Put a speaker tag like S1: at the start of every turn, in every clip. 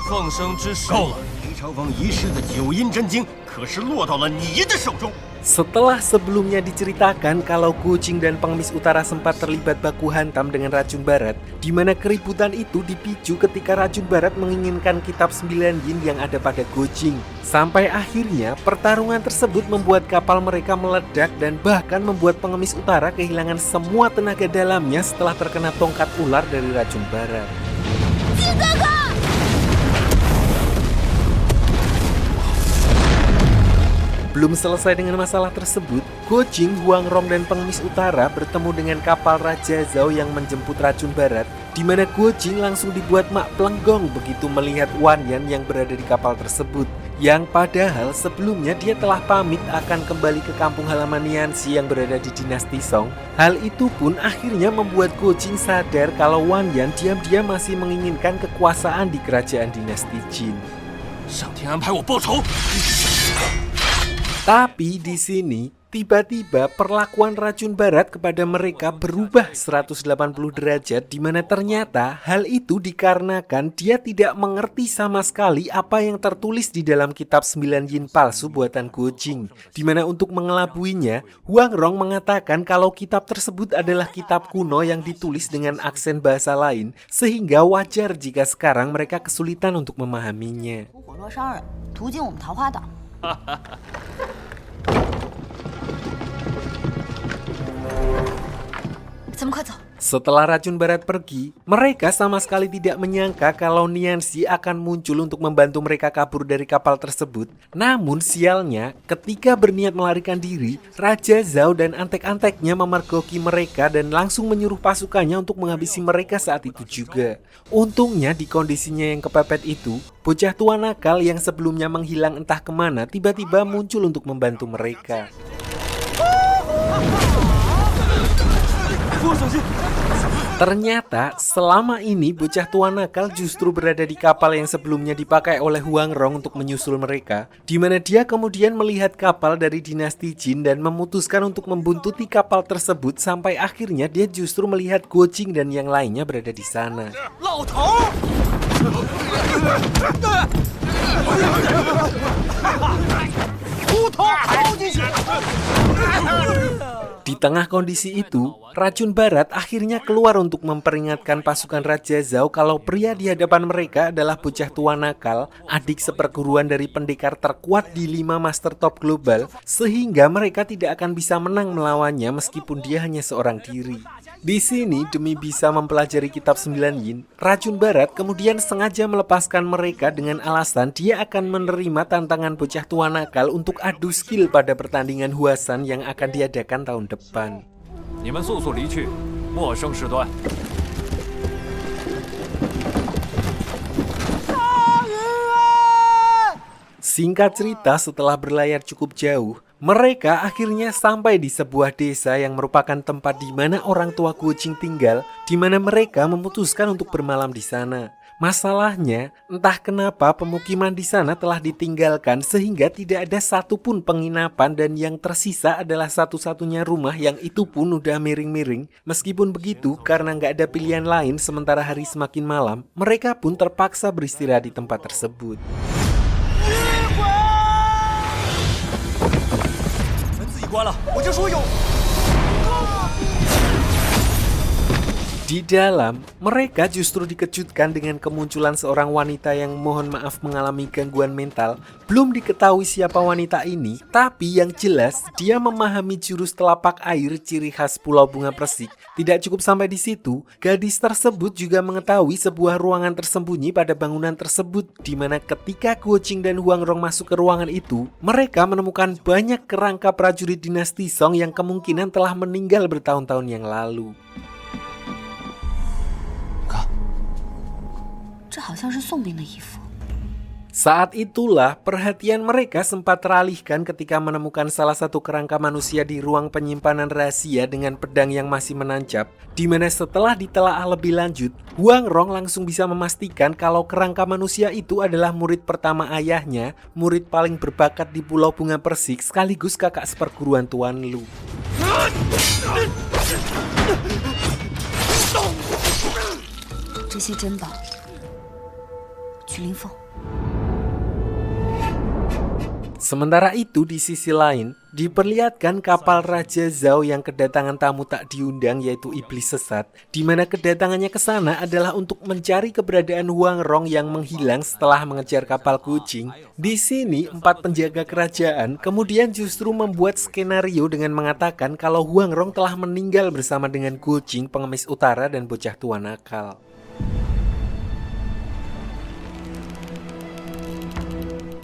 S1: 放生之时，
S2: 够了！
S3: 梅长风遗失的九阴真经，可是落到了你的手中。
S4: Setelah sebelumnya diceritakan kalau Guqing dan Pengemis Utara sempat terlibat baku hantam dengan Racun Barat, di mana keributan itu dipicu ketika Racun Barat menginginkan kitab 9 yin yang ada pada Guqing. Sampai akhirnya pertarungan tersebut membuat kapal mereka meledak dan bahkan membuat Pengemis Utara kehilangan semua tenaga dalamnya setelah terkena tongkat ular dari Racun Barat. Belum selesai dengan masalah tersebut, Guqing, Huangrong, dan Pengemis Utara bertemu dengan kapal Raja Zhao yang menjemput Racun Barat, di mana Guqing langsung dibuat mak plenggong begitu melihat Wan Yan yang berada di kapal tersebut, yang padahal sebelumnya dia telah pamit akan kembali ke kampung halaman Nianxi yang berada di dinasti Song. Hal itu pun akhirnya membuat Guqing sadar kalau Wan Yan diam-diam masih menginginkan kekuasaan di kerajaan dinasti Jin.
S2: 上天安排我报仇。
S4: Tapi di sini tiba-tiba perlakuan Racun Barat kepada mereka berubah 180 derajat, di mana ternyata hal itu dikarenakan dia tidak mengerti sama sekali apa yang tertulis di dalam kitab 9 yin palsu buatan Guqing, di mana untuk mengelabuinya, Huangrong mengatakan kalau kitab tersebut adalah kitab kuno yang ditulis dengan aksen bahasa lain, sehingga wajar jika sekarang mereka kesulitan untuk memahaminya.
S5: 咱们快走！
S4: Setelah Racun Barat pergi, mereka sama sekali tidak menyangka kalau Nianxi akan muncul untuk membantu mereka kabur dari kapal tersebut. Namun sialnya, ketika berniat melarikan diri, Raja Zhao dan antek-anteknya memergoki mereka dan langsung menyuruh pasukannya untuk menghabisi mereka saat itu juga. Untungnya di kondisinya yang kepepet itu, bocah tua nakal yang sebelumnya menghilang entah kemana tiba-tiba muncul untuk membantu mereka. Ternyata selama ini bocah tua nakal justru berada di kapal yang sebelumnya dipakai oleh Huangrong untuk menyusul mereka, di mana dia kemudian melihat kapal dari dinasti Jin dan memutuskan untuk membuntuti kapal tersebut sampai akhirnya dia justru melihat Guqing dan yang lainnya berada di sana. Di tengah kondisi itu, Racun Barat akhirnya keluar untuk memperingatkan pasukan Raja Zhao kalau pria di hadapan mereka adalah bocah tua nakal, adik seperguruan dari pendekar terkuat di 5 master top global, sehingga mereka tidak akan bisa menang melawannya meskipun dia hanya seorang diri. Di sini, demi bisa mempelajari kitab 9 yin, Racun Barat kemudian sengaja melepaskan mereka dengan alasan dia akan menerima tantangan bocah tua nakal untuk adu skill pada pertandingan Huasan yang akan diadakan tahun depan.
S2: 你们速速离去，莫生事端。
S4: Singkat cerita, setelah berlayar cukup jauh, mereka akhirnya sampai di sebuah desa yang merupakan tempat di mana orang tua Guqing tinggal, di mana mereka memutuskan untuk bermalam di sana. Masalahnya, entah kenapa pemukiman di sana telah ditinggalkan sehingga tidak ada satupun penginapan dan yang tersisa adalah satu-satunya rumah yang itu pun udah miring-miring. Meskipun begitu, karena nggak ada pilihan lain sementara hari semakin malam, mereka pun terpaksa beristirahat di tempat tersebut. Di dalam, mereka justru dikejutkan dengan kemunculan seorang wanita yang mohon maaf mengalami gangguan mental. Belum diketahui siapa wanita ini, tapi yang jelas dia memahami jurus telapak air ciri khas Pulau Bunga Persik. Tidak cukup sampai di situ, gadis tersebut juga mengetahui sebuah ruangan tersembunyi pada bangunan tersebut, di mana ketika Guqing dan Huangrong masuk ke ruangan itu, mereka menemukan banyak kerangka prajurit dinasti Song yang kemungkinan telah meninggal bertahun-tahun yang lalu. Saat itulah perhatian mereka sempat teralihkan ketika menemukan salah satu kerangka manusia di ruang penyimpanan rahasia dengan pedang yang masih menancap, di mana setelah ditelaah lebih lanjut, Huangrong langsung bisa memastikan kalau kerangka manusia itu adalah murid pertama ayahnya, murid paling berbakat di Pulau Bunga Persik sekaligus kakak seperguruan Tuan Lu.
S1: 是林峰。
S4: Sementara itu di sisi lain, diperlihatkan kapal Raja Zhao yang kedatangan tamu tak diundang yaitu iblis sesat, di mana kedatangannya ke sana adalah untuk mencari keberadaan Huang Rong yang menghilang setelah mengejar kapal kucing. Di sini, 4 penjaga kerajaan kemudian justru membuat skenario dengan mengatakan kalau Huang Rong telah meninggal bersama dengan kucing, pengemis utara, dan bocah tua nakal.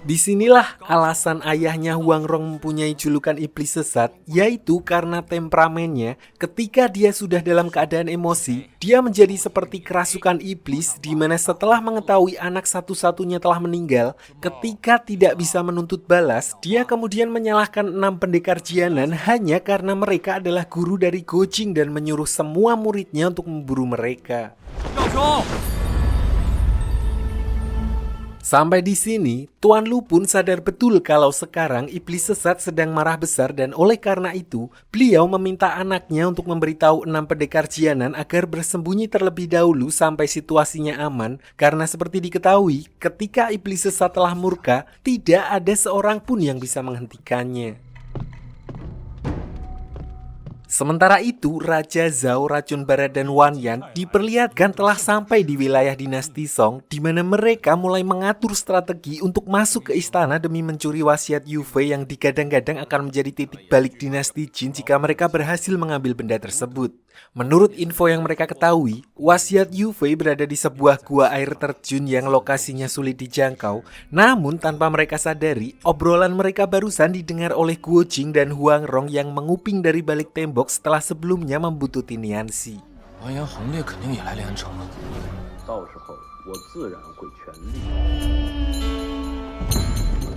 S4: Disinilah alasan ayahnya Huang Rong mempunyai julukan iblis sesat, yaitu karena temperamennya. Ketika dia sudah dalam keadaan emosi, dia menjadi seperti kerasukan iblis, di mana setelah mengetahui anak satu-satunya telah meninggal, ketika tidak bisa menuntut balas, dia kemudian menyalahkan 6 pendekar Jianan hanya karena mereka adalah guru dari Go Jing dan menyuruh semua muridnya untuk memburu mereka. Sampai di sini, Tuan Lu pun sadar betul kalau sekarang iblis sesat sedang marah besar dan oleh karena itu, beliau meminta anaknya untuk memberitahu 6 pendekar Jianan agar bersembunyi terlebih dahulu sampai situasinya aman, karena seperti diketahui, ketika iblis sesat telah murka, tidak ada seorang pun yang bisa menghentikannya. Sementara itu, Raja Zhao, Racun Barat, dan Wan Yan diperlihatkan telah sampai di wilayah dinasti Song, di mana mereka mulai mengatur strategi untuk masuk ke istana demi mencuri wasiat Yu Fei yang digadang-gadang akan menjadi titik balik dinasti Jin jika mereka berhasil mengambil benda tersebut. Menurut info yang mereka ketahui, wasiat Yu Fei berada di sebuah gua air terjun yang lokasinya sulit dijangkau. Namun tanpa mereka sadari, obrolan mereka barusan didengar oleh Guo Jing dan Huang Rong yang menguping dari balik tembok setelah sebelumnya membuntuti Nianxi.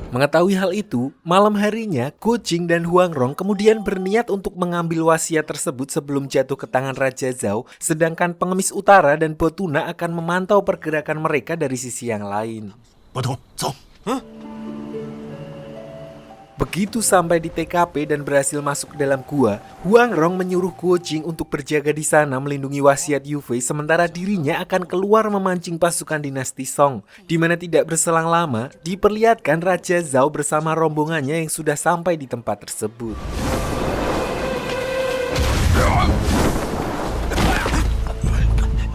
S4: Mengetahui hal itu, malam harinya Go Jing dan Huang Rong kemudian berniat untuk mengambil wasiat tersebut sebelum jatuh ke tangan Raja Zhao, sedangkan pengemis utara dan Botuna akan memantau pergerakan mereka dari sisi yang lain. Begitu sampai di TKP dan berhasil masuk ke dalam gua, Huang Rong menyuruh Guo Jing untuk berjaga di sana melindungi wasiat Yu Fei, sementara dirinya akan keluar memancing pasukan dinasti Song. Di mana tidak berselang lama, diperlihatkan Raja Zhao bersama rombongannya yang sudah sampai di tempat tersebut.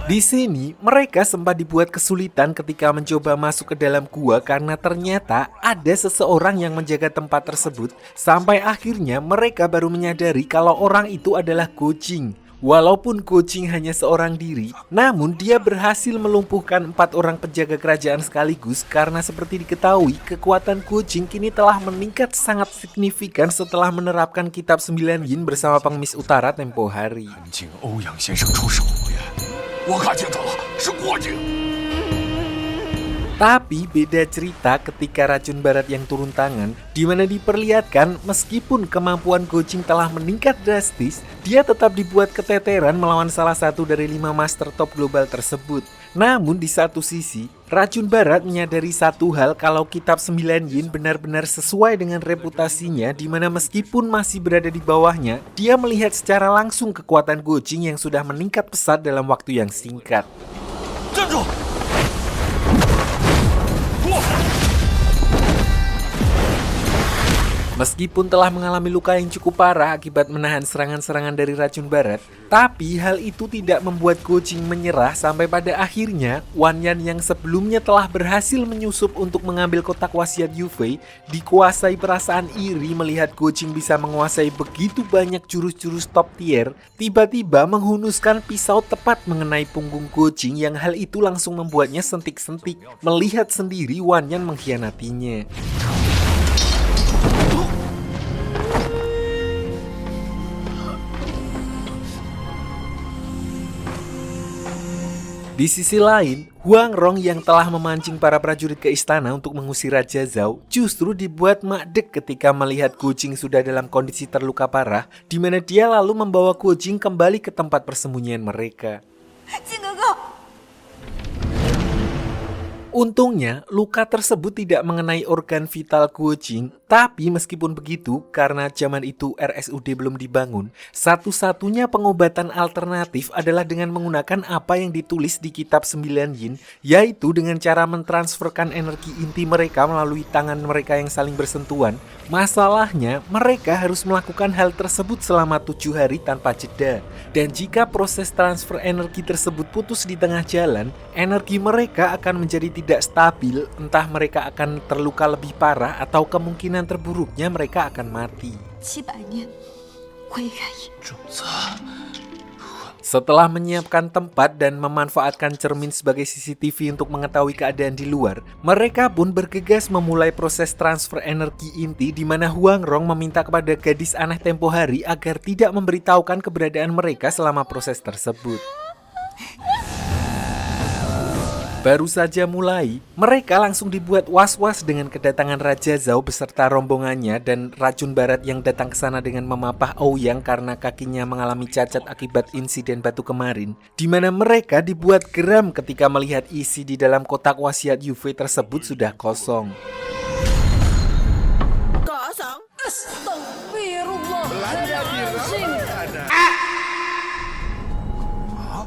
S4: Di sini, mereka sempat dibuat kesulitan ketika mencoba masuk ke dalam gua karena ternyata ada seseorang yang menjaga tempat tersebut. Sampai akhirnya mereka baru menyadari kalau orang itu adalah Go Jing. Walaupun Go Jing hanya seorang diri, namun dia berhasil melumpuhkan 4 orang penjaga kerajaan sekaligus karena seperti diketahui, kekuatan Go Jing kini telah meningkat sangat signifikan setelah menerapkan kitab 9 yin bersama pengemis utara tempo hari. Tapi beda cerita ketika Racun Barat yang turun tangan, di mana diperlihatkan meskipun kemampuan Go Jing telah meningkat drastis, dia tetap dibuat keteteran melawan salah satu dari 5 master top global tersebut. Namun di satu sisi, Racun Barat menyadari satu hal kalau kitab 9 yin benar-benar sesuai dengan reputasinya, di mana meskipun masih berada di bawahnya, dia melihat secara langsung kekuatan Go Jing yang sudah meningkat pesat dalam waktu yang singkat. Meskipun telah mengalami luka yang cukup parah akibat menahan serangan-serangan dari Racun Barat, tapi hal itu tidak membuat Go Jing menyerah sampai pada akhirnya Wan Yan yang sebelumnya telah berhasil menyusup untuk mengambil kotak wasiat Yu Fei dikuasai perasaan iri melihat Go Jing bisa menguasai begitu banyak jurus-jurus top tier, tiba-tiba menghunuskan pisau tepat mengenai punggung Go Jing yang hal itu langsung membuatnya sentik-sentik melihat sendiri Wan Yan mengkhianatinya. Di sisi lain, Huang Rong yang telah memancing para prajurit ke istana untuk mengusir Raja Zhao justru dibuat makdek ketika melihat Go Jing sudah dalam kondisi terluka parah, di mana dia lalu membawa Go Jing kembali ke tempat persembunyian mereka. Untungnya, luka tersebut tidak mengenai organ vital Go Jing, Tapi meskipun begitu, karena zaman itu RSUD belum dibangun, satu-satunya pengobatan alternatif adalah dengan menggunakan apa yang ditulis di kitab 9 yin, yaitu dengan cara mentransferkan energi inti mereka melalui tangan mereka yang saling bersentuhan. Masalahnya, mereka harus melakukan hal tersebut selama 7 hari tanpa jeda. Dan jika proses transfer energi tersebut putus di tengah jalan, energi mereka akan menjadi tidak stabil, entah mereka akan terluka lebih parah atau kemungkinan terburuknya mereka akan mati.
S1: 700年，我也愿意。
S4: Setelah menyiapkan tempat dan memanfaatkan cermin sebagai CCTV untuk mengetahui keadaan di luar, mereka pun bergegas memulai proses transfer energi inti di mana Huang Rong meminta kepada gadis aneh tempo hari agar tidak memberitahukan keberadaan mereka selama proses tersebut. Baru saja mulai, mereka langsung dibuat was-was dengan kedatangan Raja Zhao beserta rombongannya dan racun barat yang datang ke sana dengan memapah Ouyang karena kakinya mengalami cacat akibat insiden batu kemarin, di mana mereka dibuat geram ketika melihat isi di dalam kotak wasiat Yue tersebut sudah kosong.
S1: Kosong? Astagfirullahaladzim.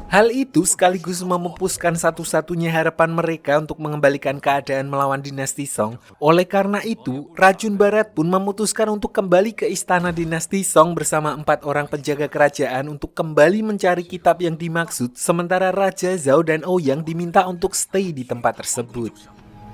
S4: Hal itu sekaligus memupuskan satu-satunya harapan mereka untuk mengembalikan keadaan melawan dinasti Song. Oleh karena itu, Racun Barat pun memutuskan untuk kembali ke istana dinasti Song bersama 4 orang penjaga kerajaan untuk kembali mencari kitab yang dimaksud, sementara Raja Zhao dan Ouyang diminta untuk stay di tempat tersebut.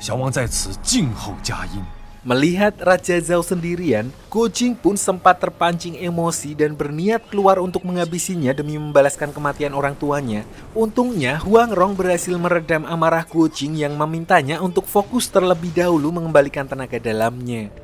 S2: 小王在此静候佳音。
S4: Melihat Raja Zhao sendirian, Guo Jing pun sempat terpancing emosi dan berniat keluar untuk menghabisinya demi membalaskan kematian orang tuanya. Untungnya, Huang Rong berhasil meredam amarah Guo Jing yang memintanya untuk fokus terlebih dahulu mengembalikan tenaga dalamnya.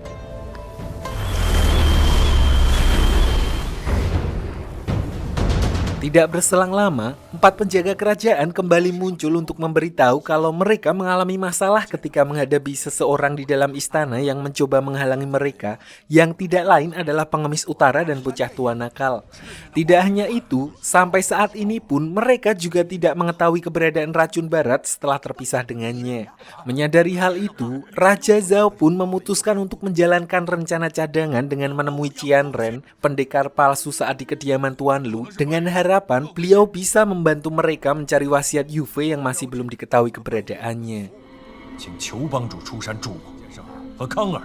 S4: Tidak berselang lama, 4 penjaga kerajaan kembali muncul untuk memberitahu kalau mereka mengalami masalah ketika menghadapi seseorang di dalam istana yang mencoba menghalangi mereka, yang tidak lain adalah pengemis utara dan bocah tua nakal. Tidak hanya itu, sampai saat ini pun mereka juga tidak mengetahui keberadaan Racun Barat setelah terpisah dengannya. Menyadari hal itu, Raja Zhao pun memutuskan untuk menjalankan rencana cadangan dengan menemui Qian Ren, pendekar palsu saat di kediaman Tuan Lu, dengan harapan beliau bisa membantu mereka mencari wasiat Yue yang masih belum diketahui keberadaannya.
S2: 请求帮主出山助我先生和康儿。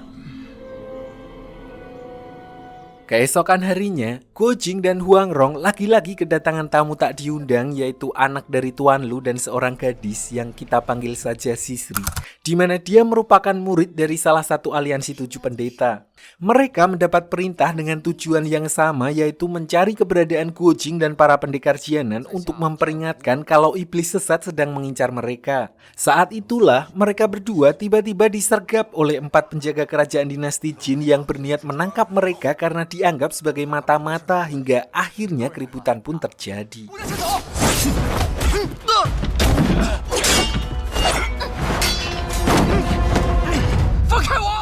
S4: Keesokan harinya, Guo Jing dan Huang Rong lagi-lagi kedatangan tamu tak diundang, yaitu anak dari Tuan Lu dan seorang gadis yang kita panggil saja Sisri, di mana dia merupakan murid dari salah satu aliansi 7 pendeta. Mereka mendapat perintah dengan tujuan yang sama, yaitu mencari keberadaan Guo Jing dan para pendekar Jianan untuk memperingatkan kalau iblis sesat sedang mengincar mereka. Saat itulah mereka berdua tiba-tiba disergap oleh 4 penjaga kerajaan dinasti Jin yang berniat menangkap mereka karena dianggap sebagai mata-mata, hingga akhirnya keributan pun terjadi.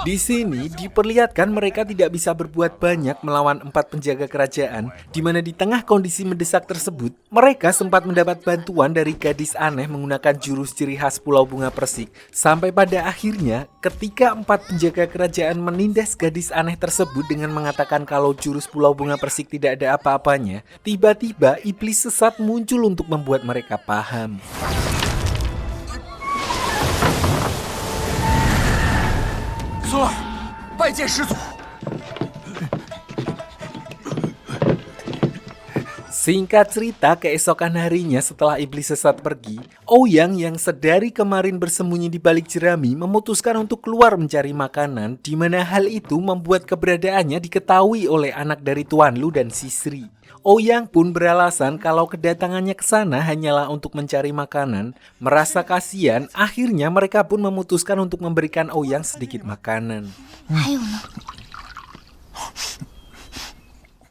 S4: Di sini diperlihatkan mereka tidak bisa berbuat banyak melawan 4 penjaga kerajaan, di mana di tengah kondisi mendesak tersebut, mereka sempat mendapat bantuan dari gadis aneh menggunakan jurus ciri khas Pulau Bunga Persik. Sampai pada akhirnya, ketika 4 penjaga kerajaan menindas gadis aneh tersebut dengan mengatakan kalau jurus Pulau Bunga Persik tidak ada apa-apanya, tiba-tiba iblis sesat muncul untuk membuat mereka paham. Singkat cerita, keesokan harinya setelah iblis sesat pergi, Ouyang yang sedari kemarin bersembunyi di balik jerami memutuskan untuk keluar mencari makanan, di mana hal itu membuat keberadaannya diketahui oleh anak dari Tuan Lu dan Sisri. Ouyang pun beralasan kalau kedatangannya ke sana hanyalah untuk mencari makanan. Merasa kasihan, akhirnya mereka pun memutuskan untuk memberikan Ouyang sedikit makanan.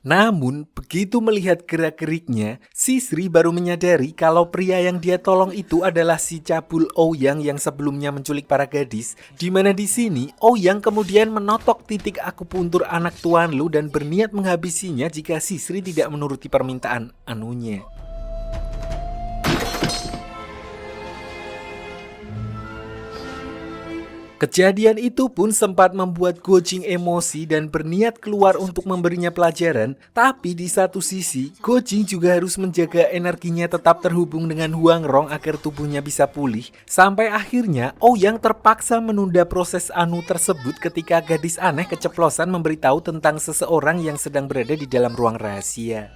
S4: Namun, begitu melihat gerak-geriknya, Sisri baru menyadari kalau pria yang dia tolong itu adalah si cabul Ouyang yang sebelumnya menculik para gadis, di mana di sini Ouyang kemudian menotok titik akupuntur anak Tuan Lu dan berniat menghabisinya jika Sisri tidak menuruti permintaan anunya. Kejadian itu pun sempat membuat Guo Jing emosi dan berniat keluar untuk memberinya pelajaran, tapi di satu sisi, Guo Jing juga harus menjaga energinya tetap terhubung dengan Huang Rong agar tubuhnya bisa pulih, sampai akhirnya Ouyang terpaksa menunda proses anu tersebut ketika gadis aneh keceplosan memberitahu tentang seseorang yang sedang berada di dalam ruang rahasia.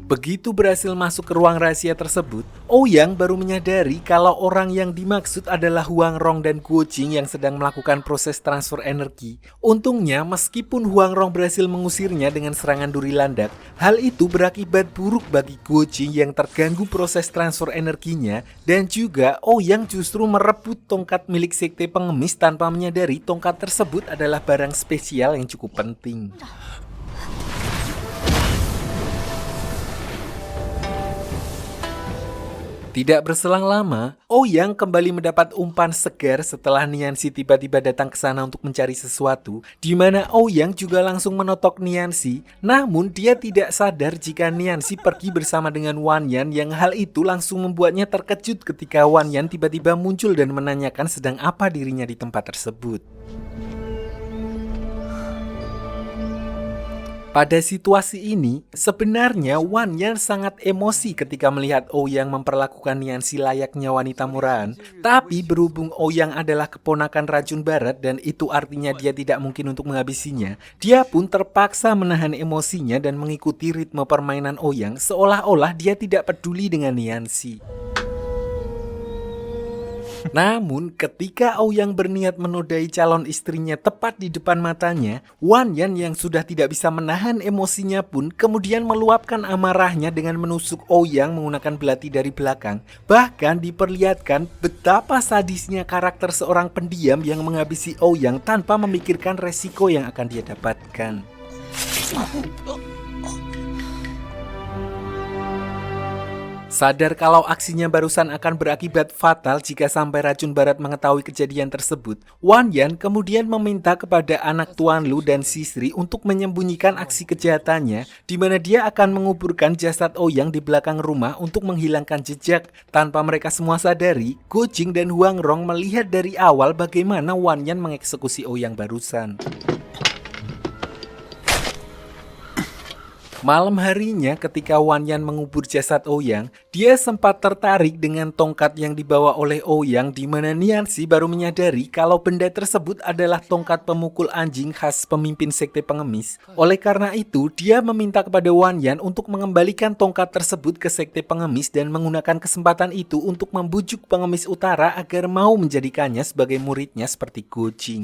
S4: Begitu berhasil masuk ke ruang rahasia tersebut, Ouyang baru menyadari kalau orang yang dimaksud adalah Huang Rong dan Guo Jing yang sedang melakukan proses transfer energi. Untungnya, meskipun Huang Rong berhasil mengusirnya dengan serangan duri landak, hal itu berakibat buruk bagi Guo Jing yang terganggu proses transfer energinya, dan juga Ouyang justru merebut tongkat milik sekte pengemis tanpa menyadari tongkat tersebut adalah barang spesial yang cukup penting. Tidak berselang lama, Ouyang kembali mendapat umpan segar setelah Nianxi tiba-tiba datang ke sana untuk mencari sesuatu, di mana Ouyang juga langsung menotok Nianxi. Namun dia tidak sadar jika Nianxi pergi bersama dengan Wan Yan, yang hal itu langsung membuatnya terkejut ketika Wan Yan tiba-tiba muncul dan menanyakan sedang apa dirinya di tempat tersebut. Pada situasi ini, sebenarnya Wan Yan sangat emosi ketika melihat Ouyang memperlakukan Nianxi layaknya wanita murahan. Tapi berhubung Ouyang adalah keponakan racun barat dan itu artinya dia tidak mungkin untuk menghabisinya, dia pun terpaksa menahan emosinya dan mengikuti ritme permainan Ouyang seolah-olah dia tidak peduli dengan Nianxi. Namun, ketika Ouyang berniat menodai calon istrinya tepat di depan matanya, Wan Yan yang sudah tidak bisa menahan emosinya pun kemudian meluapkan amarahnya dengan menusuk Ouyang menggunakan belati dari belakang. Bahkan diperlihatkan betapa sadisnya karakter seorang pendiam yang menghabisi Ouyang tanpa memikirkan resiko yang akan dia dapatkan. Sadar kalau aksinya barusan akan berakibat fatal jika sampai racun barat mengetahui kejadian tersebut, Wan Yan kemudian meminta kepada anak Tuan Lu dan Sisri untuk menyembunyikan aksi kejahatannya, di mana dia akan menguburkan jasad Ouyang di belakang rumah untuk menghilangkan jejak. Tanpa mereka semua sadari, Guo Jing dan Huang Rong melihat dari awal bagaimana Wan Yan mengeksekusi Ouyang barusan. Malam harinya ketika Wan Yan mengubur jasad Ouyang, dia sempat tertarik dengan tongkat yang dibawa oleh Ouyang, di mana Nianxi baru menyadari kalau benda tersebut adalah tongkat pemukul anjing khas pemimpin sekte pengemis. Oleh karena itu, dia meminta kepada Wan Yan untuk mengembalikan tongkat tersebut ke sekte pengemis dan menggunakan kesempatan itu untuk membujuk pengemis utara agar mau menjadikannya sebagai muridnya seperti Guo Jing.